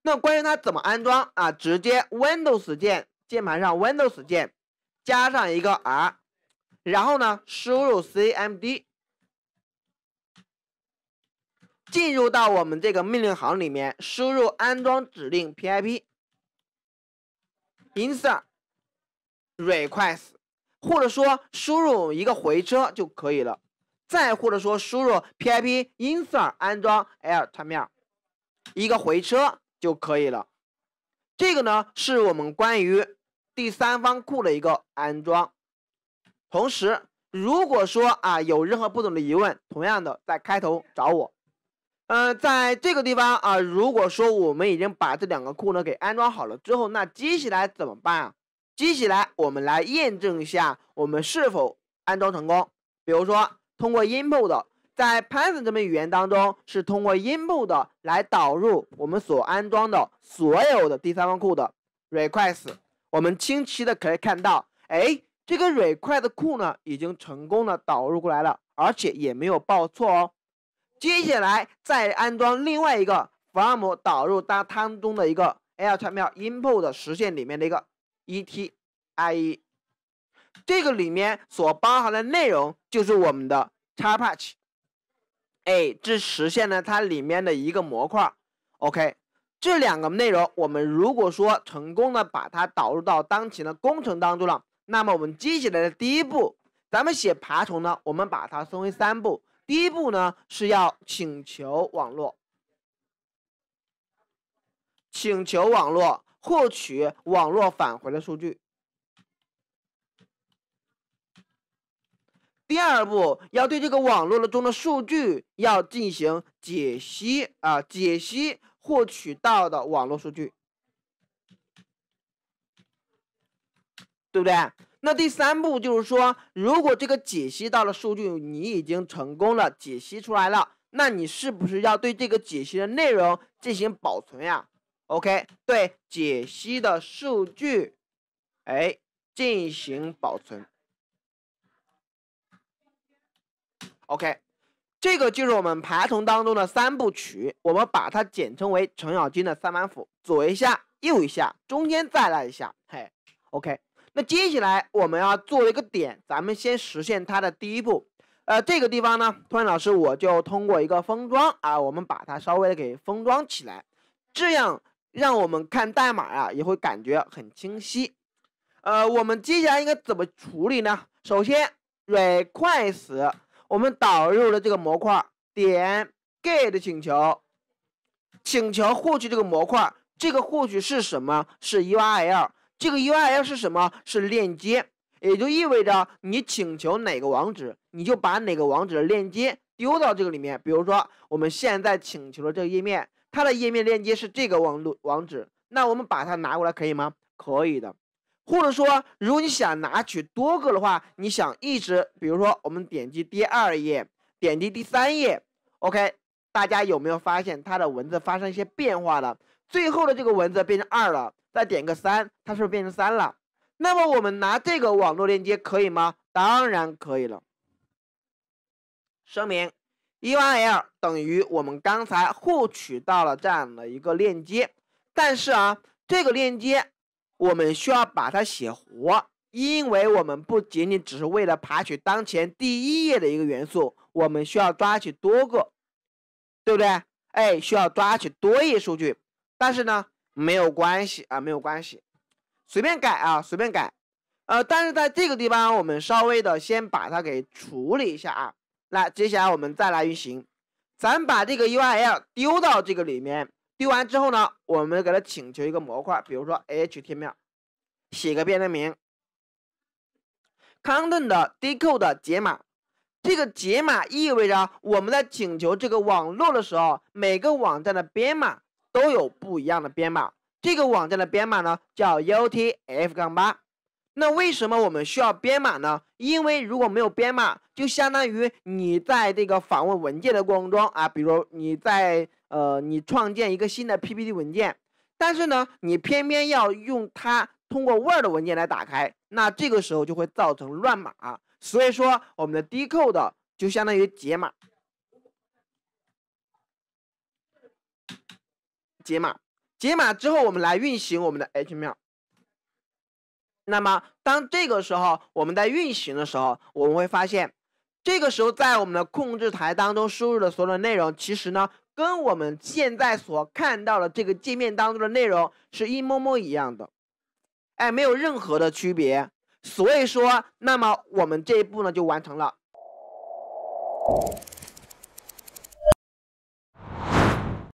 那关于它怎么安装啊，直接 Windows 键，键盘上 Windows 键加上一个 R， 然后呢输入 CMD， 进入到我们这个命令行里面，输入安装指令 pip insert request， 或者说输入一个回车就可以了，再或者说输入 pip insert 安装 L 叉面一个回车就可以了。这个呢是我们关于第三方库的一个安装。同时如果说啊有任何不懂的疑问，同样的在开头找我。在这个地方啊，如果说我们已经把这两个库呢给安装好了之后，那接下来怎么办啊？接下来我们来验证一下我们是否安装成功。比如说通过 input， 在 Python 这门语言当中是通过 input 来导入我们所安装的所有的第三方库的 request。我们清晰的可以看到，这个 request 库呢已经成功的导入过来了，而且也没有报错哦。接下来再安装另外一个 from 导入当中的一个 L 叉面 input 实现里面的一个 ETIE， 这个里面所包含的内容就是我们的 Charpatch， 这实现了它里面的一个模块。OK， 这两个内容我们如果说成功的把它导入到当前的工程当中了，那么我们接下来的第一步，咱们写爬虫呢，我们把它分为3步。第一步呢是要请求网络获取网络返回的数据。第二步要对这个网络中的数据要进行解析获取到的网络数据，对不对？那第3步就是说，如果这个解析到的数据你已经成功了解析出来了，那你是不是要对这个解析的内容进行保存呀？ OK， 对解析的数据进行保存。 OK， 这个就是我们爬虫当中的3部曲，我们把它简称为程咬金的3板斧，左一下右一下中间再来一下。OK， 那接下来我们要做一个点，咱们先实现它的第一步。这个地方呢，托尼老师我就通过一个封装我们把它稍微的给封装起来，这样让我们看代码也会感觉很清晰。我们接下来应该怎么处理呢？首先 request 我们导入了这个模块，点 get 请求获取这个模块，这个获取是什么？是 URL。这个 URL 是什么？是链接，也就意味着你请求哪个网址，你就把哪个网址的链接丢到这个里面。比如说我们现在请求的这个页面，它的页面链接是这个网址，那我们把它拿过来可以吗？可以的。或者说如果你想拿取多个的话，你想一直比如说我们点击第2页，点击第3页 OK， 大家有没有发现它的文字发生一些变化了？最后的这个文字变成2了，再点个3，它是不是变成3了？那么我们拿这个网络链接可以吗？当然可以了。声明 URL 等于我们刚才获取到了这样的一个链接，但是这个链接我们需要把它写活，因为我们不仅仅只是为了爬取当前第1页的一个元素，我们需要抓取多个，对不对？需要抓取多页数据。但是呢没有关系没有关系，随便改随便改。但是在这个地方我们稍微的先把它给处理一下那接下来我们再来运行，咱把这个 URL 丢到这个里面，丢完之后呢，我们给它请求一个模块，比如说 HTML， 写个变量名 content decode 解码。这个解码意味着我们在请求这个网络的时候，每个网站的编码都有不一样的编码，这个网站的编码呢叫 UTF-8。那为什么我们需要编码呢？因为如果没有编码，就相当于你在这个访问文件的过程中比如你在你创建一个新的 PPT 文件，但是呢你偏偏要用它通过 Word 文件来打开，那这个时候就会造成乱码所以说我们的 decode 就相当于解码。解码。解码之后，我们来运行我们的 HTML。那么当这个时候我们在运行的时候，我们会发现，这个时候在我们的控制台当中输入的所有的内容，其实呢跟我们现在所看到的这个界面当中的内容是一模模一样的，哎，没有任何的区别。所以说，那么我们这一步呢就完成了。